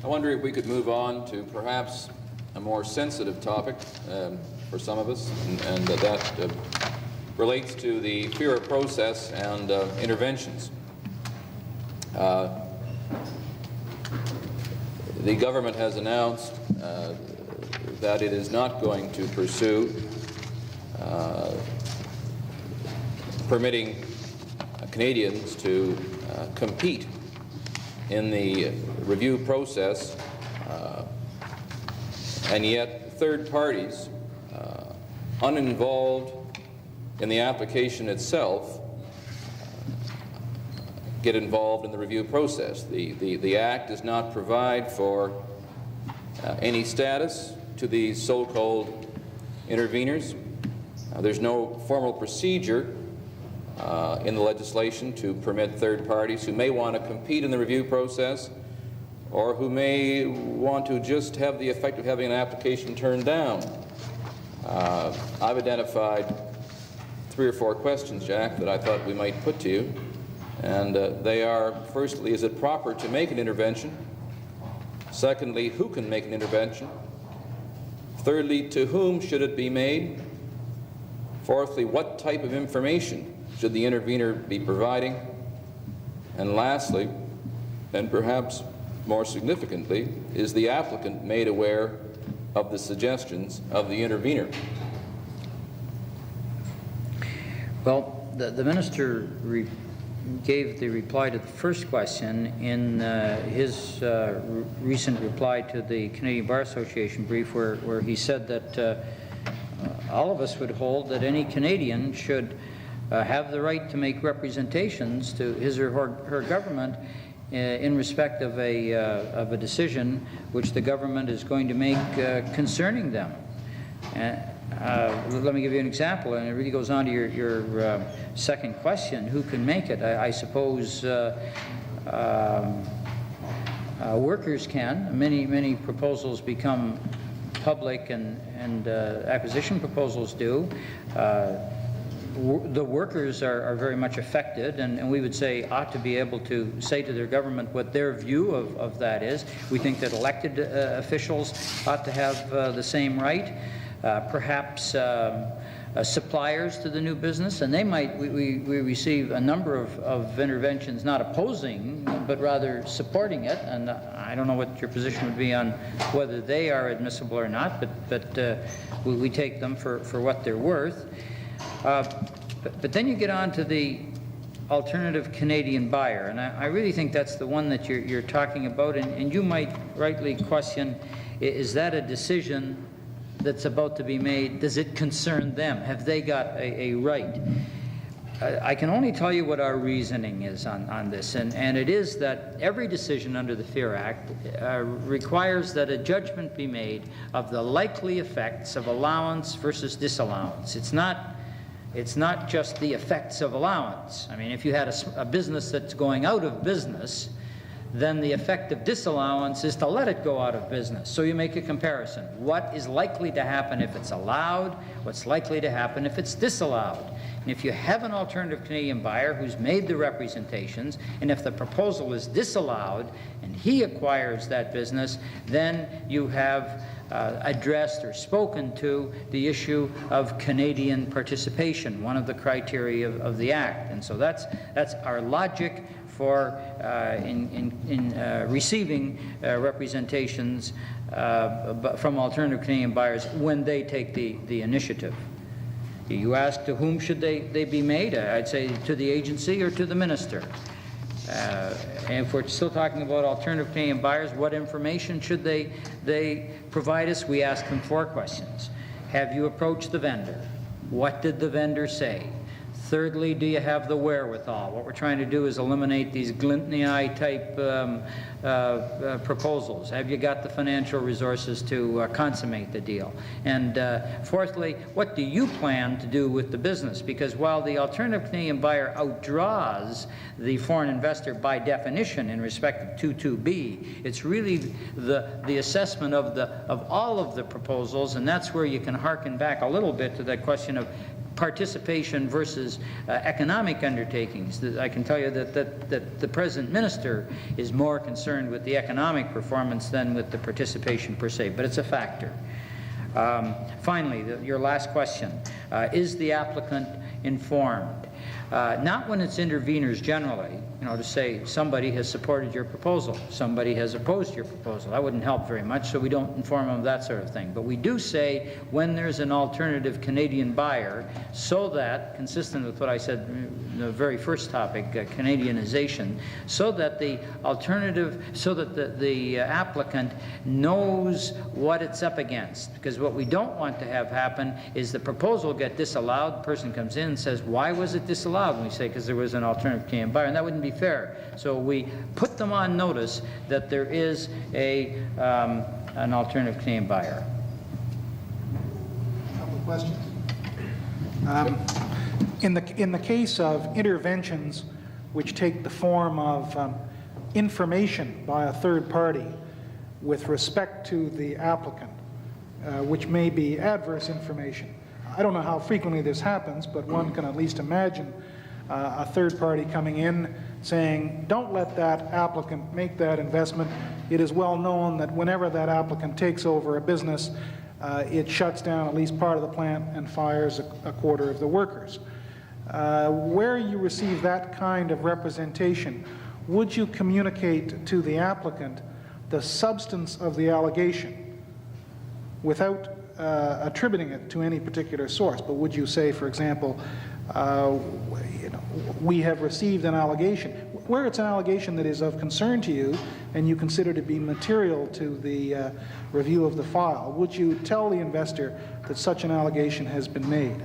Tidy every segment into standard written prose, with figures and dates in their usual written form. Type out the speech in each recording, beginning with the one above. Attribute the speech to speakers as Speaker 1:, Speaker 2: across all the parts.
Speaker 1: I wonder if we could move on to perhaps a more sensitive topic for some of us, and that relates to the FIRA process and interventions. The government has announced that it is not going to pursue permitting Canadians to compete in the review process, and yet third parties uninvolved in the application itself get involved in the review process. The Act does not provide for any status to these so-called interveners. There's no formal procedure in the legislation to permit third parties who may want to compete in the review process or who may want to just have the effect of having an application turned down. I've identified 3 or 4 questions, Jack, that I thought we might put to you. And they are, firstly, is it proper to make an intervention? Secondly, who can make an intervention? Thirdly, to whom should it be made? Fourthly, what type of information should the intervener be providing? And lastly, and perhaps more significantly, is the applicant made aware of the suggestions of the intervener?
Speaker 2: Well, the minister gave the reply to the first question in his recent reply to the Canadian Bar Association brief, where he said that all of us would hold that any Canadian should have the right to make representations to his or her government in respect of a decision which the government is going to make concerning them. Let me give you an example, and it really goes on to your second question, who can make it? I suppose workers can. Many proposals become public, and acquisition proposals do. The workers are very much affected, and we would say ought to be able to say to their government what their view of that is. We think that elected officials ought to have the same right. Perhaps suppliers to the new business, and they might, we receive a number of interventions not opposing but rather supporting it, and I don't know what your position would be on whether they are admissible or not, but we take them for what they're worth. But then you get on to the alternative Canadian buyer, and I really think that's the one that you're talking about, and you might rightly question, is that a decision that's about to be made? Does it concern them? Have they got a right? I can only tell you what our reasoning is on this, and it is that every decision under the FIRA Act requires that a judgment be made of the likely effects of allowance versus disallowance. It's not just the effects of allowance. I mean, if you had a business that's going out of business, then the effect of disallowance is to let it go out of business. So you make a comparison. What is likely to happen if it's allowed? What's likely to happen if it's disallowed? And if you have an alternative Canadian buyer who's made the representations, and if the proposal is disallowed and he acquires that business, then you have addressed or spoken to the issue of Canadian participation, one of the criteria of the Act. And so that's our logic for receiving representations from alternative Canadian buyers when they take the initiative. You ask to whom should they be made? I'd say to the agency or to the minister. And if we're still talking about alternative Canadian buyers, what information should they provide us? We ask them 4 questions. Have you approached the vendor? What did the vendor say? Thirdly, do you have the wherewithal? What we're trying to do is eliminate these glint in the eye type proposals. Have you got the financial resources to consummate the deal? And fourthly, what do you plan to do with the business? Because while the alternative Canadian buyer outdraws the foreign investor by definition in respect of 22B, it's really the assessment of all of the proposals, and that's where you can hearken back a little bit to that question of participation versus economic undertakings. I can tell you that the present minister is more concerned with the economic performance than with the participation per se, but it's a factor. Finally, your last question, is the applicant informed? Not when it's interveners generally, to say somebody has supported your proposal, somebody has opposed your proposal. That wouldn't help very much, so we don't inform them of that sort of thing. But we do say when there's an alternative Canadian buyer, so that, consistent with what I said in the very first topic, Canadianization, so that the alternative, so that the applicant knows what it's up against. Because what we don't want to have happen is the proposal get disallowed, the person comes in and says, why was it disallowed? And we say, because there was an alternative Canadian buyer, and that wouldn't be fair. So we put them on notice that there is an alternative Canadian buyer.
Speaker 3: A couple of questions. In the case of interventions which take the form of information by a third party with respect to the applicant, which may be adverse information, I don't know how frequently this happens, but one can at least imagine a third party coming in saying, don't let that applicant make that investment. It is well known that whenever that applicant takes over a business, it shuts down at least part of the plant and fires a quarter of the workers. Where you receive that kind of representation, would you communicate to the applicant the substance of the allegation without attributing it to any particular source? But would you say, for example, we have received an allegation, where it's an allegation that is of concern to you and you consider to be material to the review of the file, would you tell the investor that such an allegation has been made?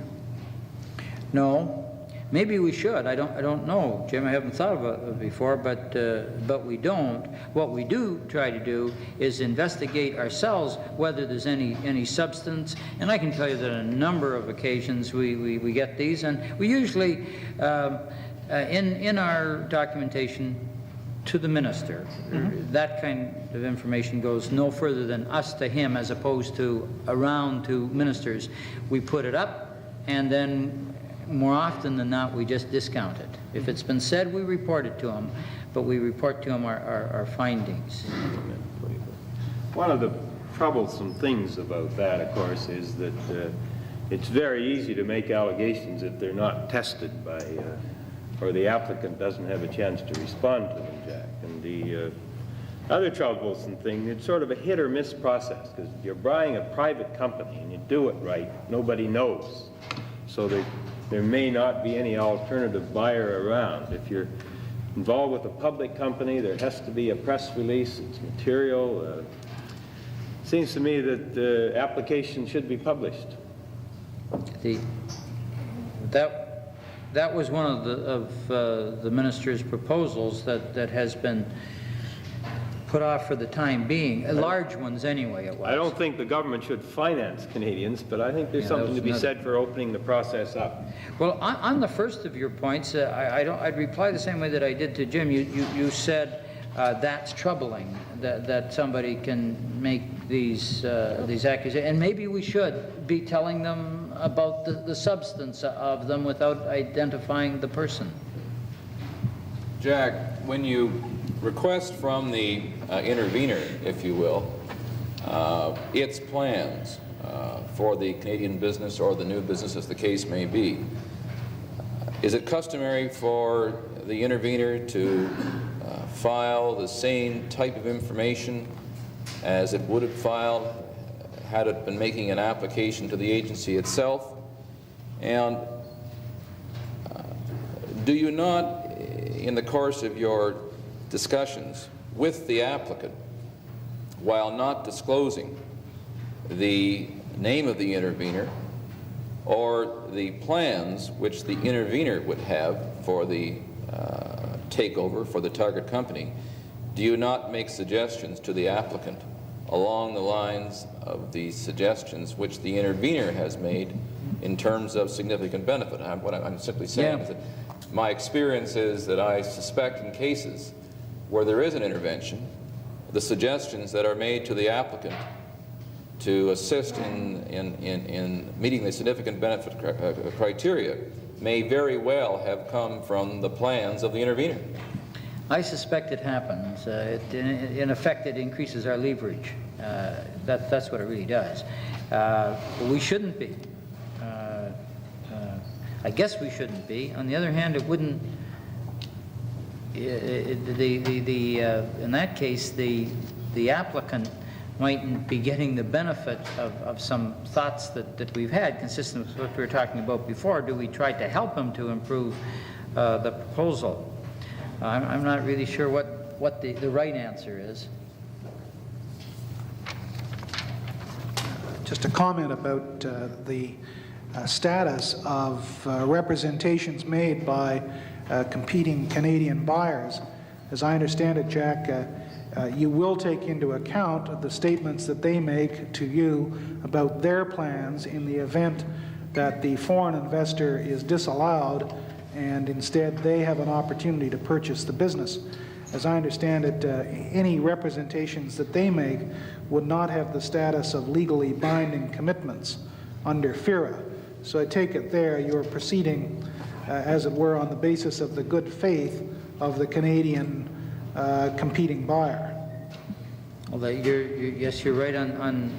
Speaker 2: No. Maybe we should. I don't know, Jim. I haven't thought about it before, but we don't. What we do try to do is investigate ourselves whether there's any substance. And I can tell you that on a number of occasions we get these, and we usually in our documentation to the minister, that kind of information goes no further than us to him, as opposed to around to ministers. We put it up, and then more often than not, we just discount it. If it's been said, we report it to them, but we report to them our findings.
Speaker 4: One of the troublesome things about that, of course, is that it's very easy to make allegations if they're not tested by, or the applicant doesn't have a chance to respond to them, Jack. And the other troublesome thing, it's sort of a hit or miss process, because if you're buying a private company and you do it right, nobody knows. So there may not be any alternative buyer around. If you're involved with a public company, there has to be a press release, it's material. It seems to me that the application should be published.
Speaker 2: That was one of the minister's proposals that has been put off for the time being. Large ones anyway, it was.
Speaker 4: I don't think the government should finance Canadians, but I think there's something to be said for opening the process up.
Speaker 2: Well, on the first of your points, I'd reply the same way that I did to Jim. You said that's troubling, that somebody can make these accusations, and maybe we should be telling them about the substance of them without identifying the person.
Speaker 1: Jack, when you request from the intervener, if you will, its plans for the Canadian business or the new business, as the case may be, is it customary for the intervener to file the same type of information as it would have filed had it been making an application to the agency itself? And do you not, in the course of your discussions with the applicant, while not disclosing the name of the intervener or the plans which the intervener would have for the takeover for the target company, do you not make suggestions to the applicant along the lines of the suggestions which the intervener has made in terms of significant benefit? What I'm simply saying is that my experience is that I suspect in cases where there is an intervention, the suggestions that are made to the applicant to assist in meeting the significant benefit criteria may very well have come from the plans of the intervener.
Speaker 2: I suspect it happens. In effect, it increases our leverage. That's what it really does. We shouldn't be. I guess we shouldn't be. On the other hand, it wouldn't. In that case, the applicant mightn't be getting the benefit of some thoughts that we've had, consistent with what we were talking about before. Do we try to help him to improve the proposal? I'm not really sure what the right answer is.
Speaker 3: Just a comment about the status of representations made by competing Canadian buyers. As I understand it, Jack, you will take into account the statements that they make to you about their plans in the event that the foreign investor is disallowed and instead they have an opportunity to purchase the business. As I understand it, any representations that they make would not have the status of legally binding commitments under FIRA. So I take it there you're proceeding, as it were, on the basis of the good faith of the Canadian competing buyer.
Speaker 2: Well, yes, you're right on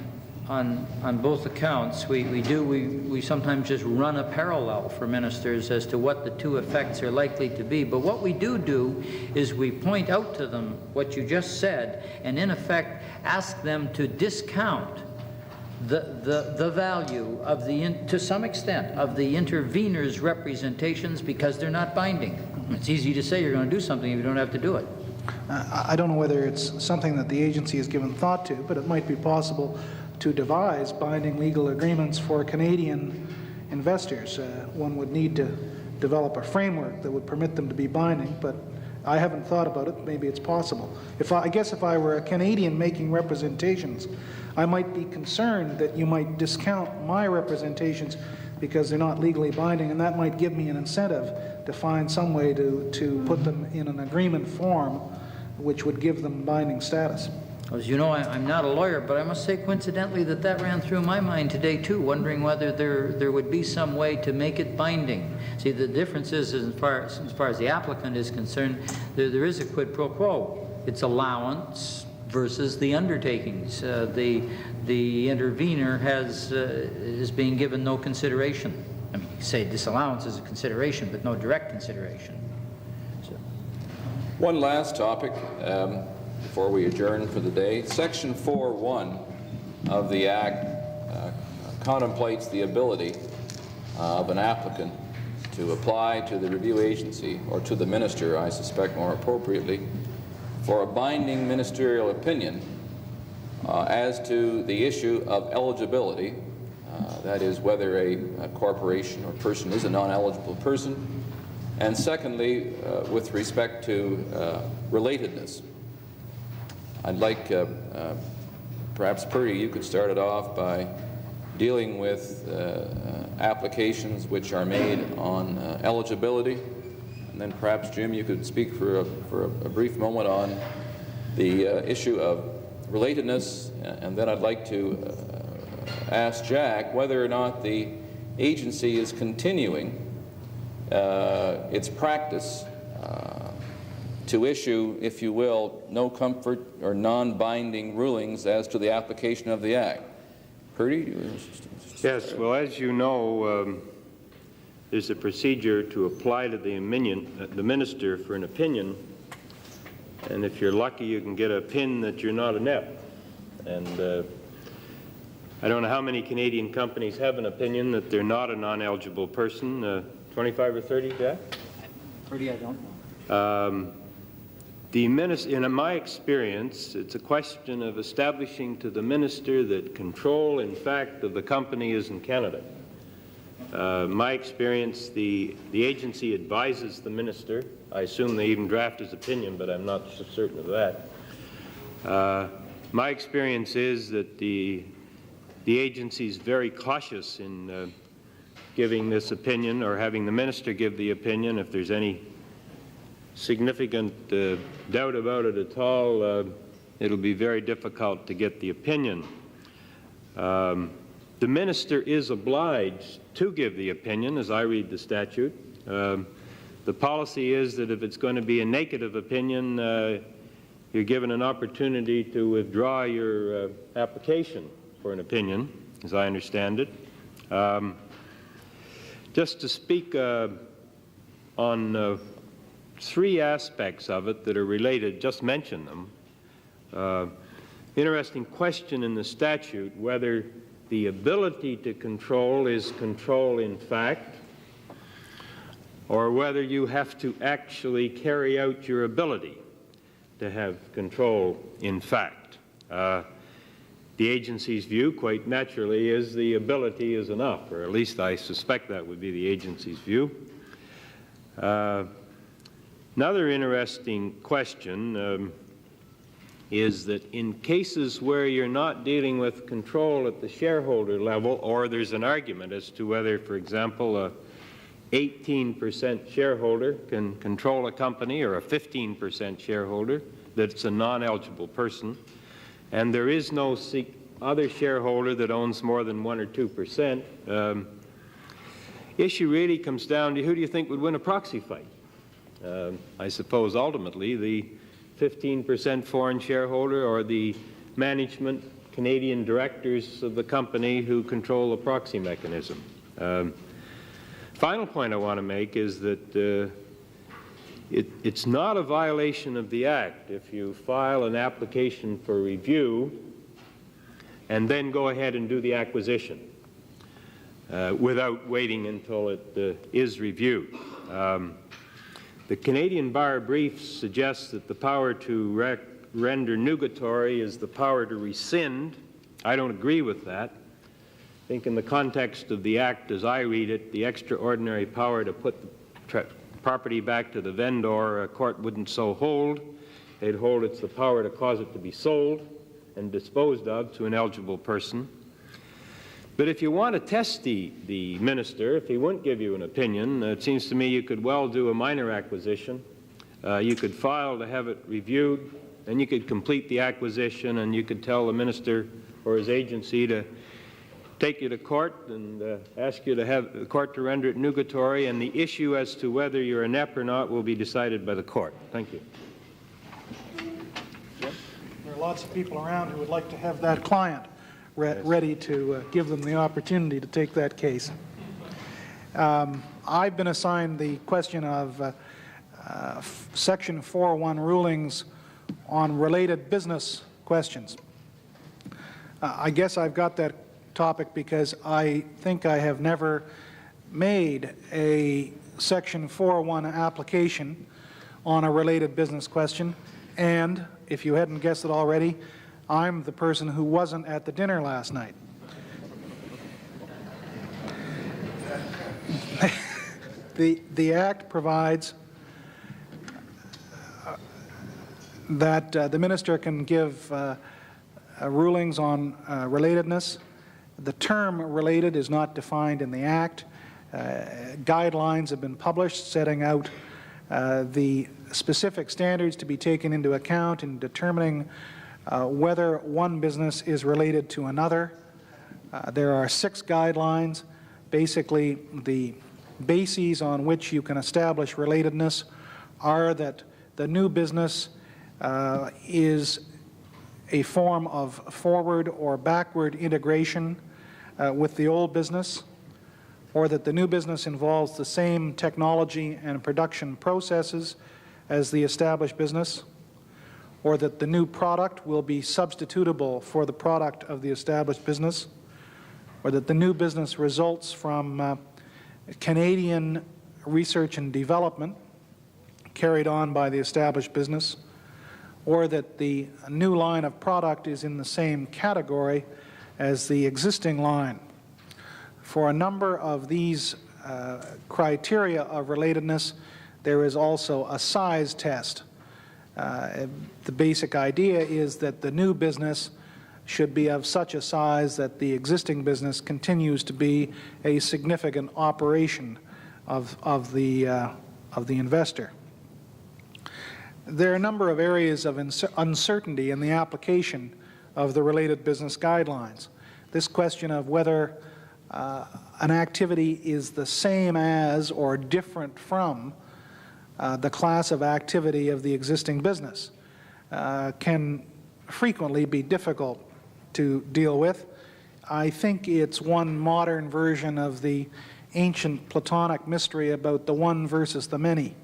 Speaker 2: both accounts. We sometimes just run a parallel for ministers as to what the two effects are likely to be. But what we do is we point out to them what you just said, and in effect ask them to discount the value of to some extent of the intervener's representations because they're not binding. It's easy to say you're going to do something if you don't have to do it.
Speaker 3: I don't know whether it's something that the agency has given thought to, but it might be possible to devise binding legal agreements for Canadian investors. One would need to develop a framework that would permit them to be binding, but I haven't thought about it. Maybe it's possible. I guess if I were a Canadian making representations, I might be concerned that you might discount my representations because they're not legally binding, and that might give me an incentive to find some way to put them in an agreement form which would give them binding status.
Speaker 2: As you know, I'm not a lawyer, but I must say coincidentally that ran through my mind today too, wondering whether there would be some way to make it binding. See, the difference is as far as the applicant is concerned, there is a quid pro quo. It's allowance versus the undertakings. The intervener is being given no consideration. I mean, you say disallowance is a consideration, but no direct consideration. So.
Speaker 1: One last topic before we adjourn for the day. Section 4.1 of the Act contemplates the ability of an applicant to apply to the review agency, or to the minister, I suspect more appropriately, for a binding ministerial opinion as to the issue of eligibility, that is, whether a corporation or person is a non-eligible person, and secondly, with respect to relatedness. I'd like, perhaps Purdy, you could start it off by dealing with applications which are made on eligibility, and then perhaps, Jim, you could speak for a brief moment on the issue of relatedness, and then I'd like to ask Jack whether or not the agency is continuing its practice to issue, if you will, no comfort or non-binding rulings as to the application of the Act. Purdy?
Speaker 4: Yes, well, as you know, there's a procedure to apply to the minister for an opinion, and if you're lucky, you can get a pin that you're not inept. And I don't know how many Canadian companies have an opinion that they're not a non-eligible person, 25 or 30, Jack?
Speaker 2: 30, I don't know.
Speaker 4: In my experience, it's a question of establishing to the minister that control, in fact, of the company is in Canada. My experience, the agency advises the minister. I assume they even draft his opinion, but I'm not so certain of that. My experience is that the agency is very cautious in giving this opinion, or having the minister give the opinion. If there's any significant doubt about it at all, it'll be very difficult to get the opinion. The minister is obliged to give the opinion, as I read the statute. The policy is that if it's going to be a negative opinion, you're given an opportunity to withdraw your application for an opinion, as I understand it. Just to speak on three aspects of it that are related, just mention them. Interesting question in the statute whether the ability to control is control in fact, or whether you have to actually carry out your ability to have control in fact. The agency's view, quite naturally, is the ability is enough, or at least I suspect that would be the agency's view. Another interesting question is that in cases where you're not dealing with control at the shareholder level, or there's an argument as to whether, for example, a 18% shareholder can control a company, or a 15% shareholder that's a non-eligible person, and there is no other shareholder that owns more than 1 or 2%, issue really comes down to who do you think would win a proxy fight? I suppose ultimately the 15% foreign shareholder or the management Canadian directors of the company who control the proxy mechanism. Final point I want to make is that it's not a violation of the Act if you file an application for review and then go ahead and do the acquisition without waiting until it is reviewed. The Canadian Bar brief suggests that the power to render nugatory is the power to rescind. I don't agree with that. I think in the context of the Act, as I read it, the extraordinary power to put the property back to the vendor, a court wouldn't so hold. They'd hold it's the power to cause it to be sold and disposed of to an eligible person. But if you want to test the minister, if he won't give you an opinion, it seems to me you could well do a minor acquisition. You could file to have it reviewed, and you could complete the acquisition, and you could tell the minister or his agency to take you to court and ask you to have the court to render it nugatory, and the issue as to whether you're a NEP or not will be decided by the court. Thank you.
Speaker 3: There are lots of people around who would like to have that client ready to give them the opportunity to take that case. I've been assigned the question of Section 401 rulings on related business questions. I guess I've got that topic because I think I have never made a Section 401 application on a related business question, and if you hadn't guessed it already, I'm the person who wasn't at the dinner last night. The Act provides that the minister can give rulings on relatedness. The term related is not defined in the Act. Guidelines have been published setting out the specific standards to be taken into account in determining whether one business is related to another. There are 6 guidelines. Basically, the bases on which you can establish relatedness are that the new business is a form of forward or backward integration with the old business, or that the new business involves the same technology and production processes as the established business, or that the new product will be substitutable for the product of the established business, or that the new business results from Canadian research and development carried on by the established business, or that the new line of product is in the same category as the existing line. For a number of these criteria of relatedness, there is also a size test. The basic idea is that the new business should be of such a size that the existing business continues to be a significant operation of the investor. There are a number of areas of uncertainty in the application of the related business guidelines. this question of whether an activity is the same as or different from the class of activity of the existing business can frequently be difficult to deal with. I think it's one modern version of the ancient Platonic mystery about the one versus the many.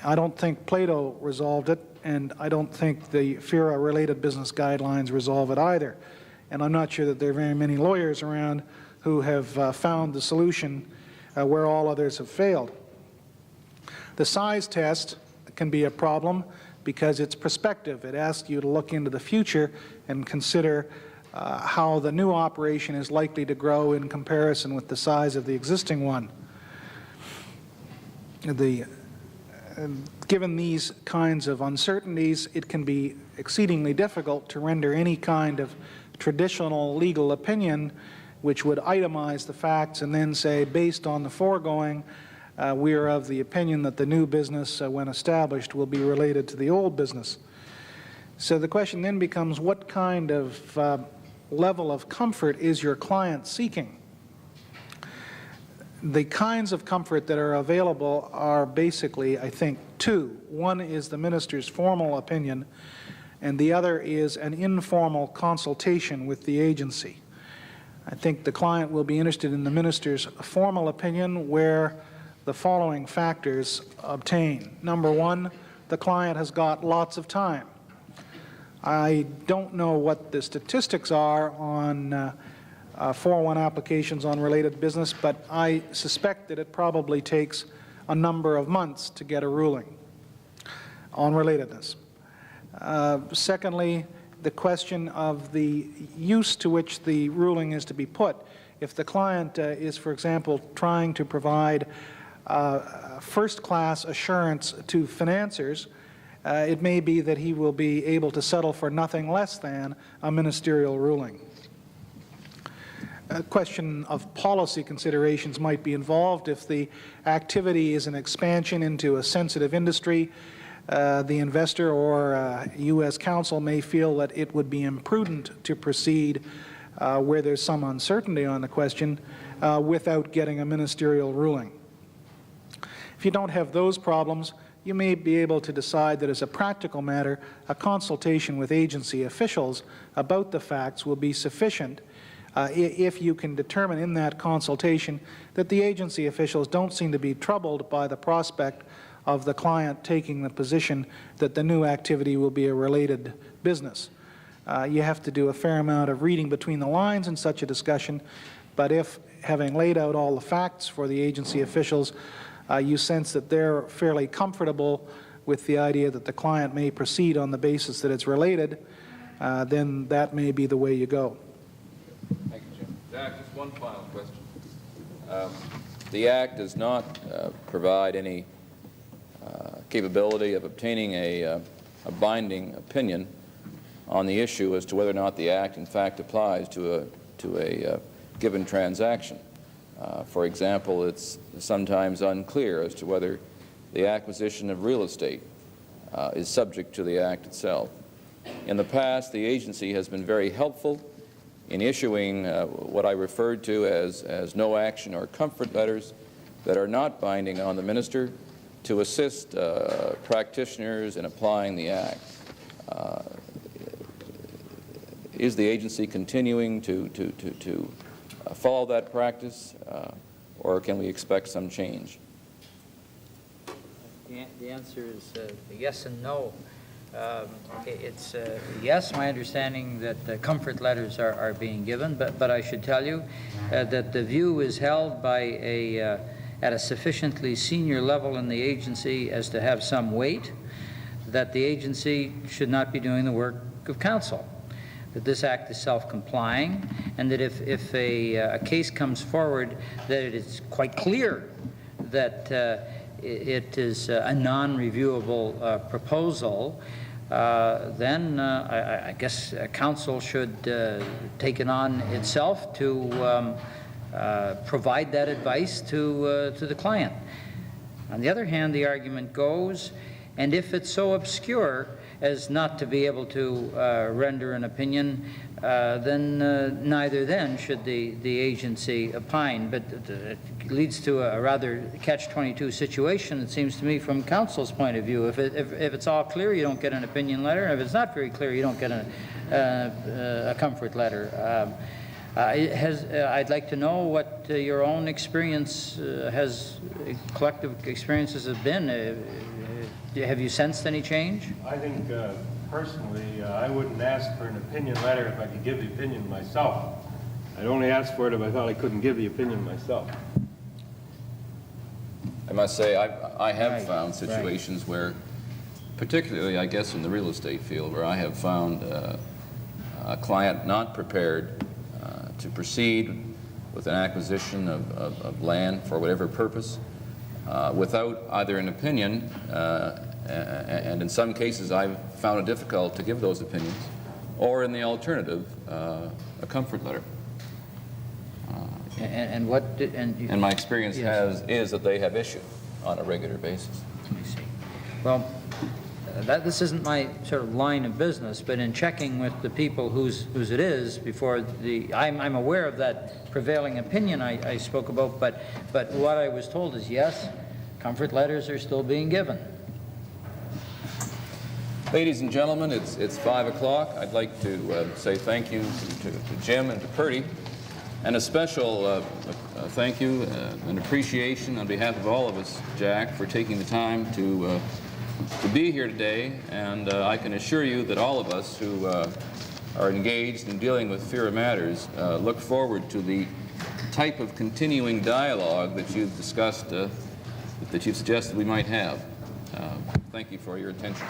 Speaker 3: I don't think Plato resolved it, and I don't think the FIRA-related business guidelines resolve it either. And I'm not sure that there are very many lawyers around who have found the solution where all others have failed. The size test can be a problem because it's prospective. It asks you to look into the future and consider how the new operation is likely to grow in comparison with the size of the existing one. Given these kinds of uncertainties, it can be exceedingly difficult to render any kind of traditional legal opinion which would itemize the facts and then say, based on the foregoing, we are of the opinion that the new business, when established, will be related to the old business. So the question then becomes, what kind of level of comfort is your client seeking? The kinds of comfort that are available are basically, I think, two. One is the minister's formal opinion, and the other is an informal consultation with the agency. I think the client will be interested in the minister's formal opinion where the following factors obtain. Number one, the client has got lots of time. I don't know what the statistics are on 401 applications on related business, but I suspect that it probably takes a number of months to get a ruling on relatedness. Secondly, the question of the use to which the ruling is to be put. If the client is, for example, trying to provide first-class assurance to financiers, it may be that he will be able to settle for nothing less than a ministerial ruling. A question of policy considerations might be involved. If the activity is an expansion into a sensitive industry, the investor or U.S. counsel may feel that it would be imprudent to proceed where there's some uncertainty on the question without getting a ministerial ruling. If you don't have those problems, you may be able to decide that as a practical matter, a consultation with agency officials about the facts will be sufficient if you can determine in that consultation that the agency officials don't seem to be troubled by the prospect of the client taking the position that the new activity will be a related business. You have to do a fair amount of reading between the lines in such a discussion, but if, having laid out all the facts for the agency officials, you sense that they're fairly comfortable with the idea that the client may proceed on the basis that it's related, then that may be the way you go.
Speaker 1: Thank you, Jim. Jack, just one final question. The Act does not provide any capability of obtaining a binding opinion on the issue as to whether or not the Act in fact applies to a given transaction. For example, it's sometimes unclear as to whether the acquisition of real estate is subject to the Act itself. In the past, the agency has been very helpful in issuing what I referred to as no action or comfort letters that are not binding on the minister to assist practitioners in applying the Act. Is the agency continuing to follow that practice, or can we expect some change?
Speaker 2: The answer is yes and no. It's yes, my understanding that comfort letters are being given, but I should tell you that the view is held by at a sufficiently senior level in the agency as to have some weight, that the agency should not be doing the work of counsel, that this Act is self-complying, and that if a case comes forward that it is quite clear that it is a non-reviewable proposal, then I guess counsel should take it on itself to provide that advice to the client. On the other hand, the argument goes, And if it's so obscure as not to be able to render an opinion, then neither then should the agency opine. But it leads to a rather catch-22 situation, it seems to me, from council's point of view. If it's all clear, you don't get an opinion letter. And if it's not very clear, you don't get a comfort letter. I'd like to know what your own experience collective experiences have been. Have you sensed any change?
Speaker 4: I think personally, I wouldn't ask for an opinion letter if I could give the opinion myself. I'd only ask for it if I thought I couldn't give the opinion myself.
Speaker 1: I must say, I have found situations where, particularly, I guess, in the real estate field, where I have found a client not prepared to proceed with an acquisition of land for whatever purpose without either an opinion, and in some cases I've found it difficult to give those opinions, or in the alternative, a comfort letter. And my experience is that they have issued on a regular basis.
Speaker 2: I see. Well, this isn't my sort of line of business, but in checking with the people whose it is before I'm aware of that prevailing opinion I spoke about, but what I was told is yes, comfort letters are still being given.
Speaker 1: Ladies and gentlemen, it's 5 o'clock. I'd like to say thank you to Jim and to Purdy, and a special thank you and appreciation on behalf of all of us, Jack, for taking the time to be here today. And I can assure you that all of us who are engaged in dealing with FERA matters look forward to the type of continuing dialogue that you've discussed, that you've suggested we might have. Thank you for your attention.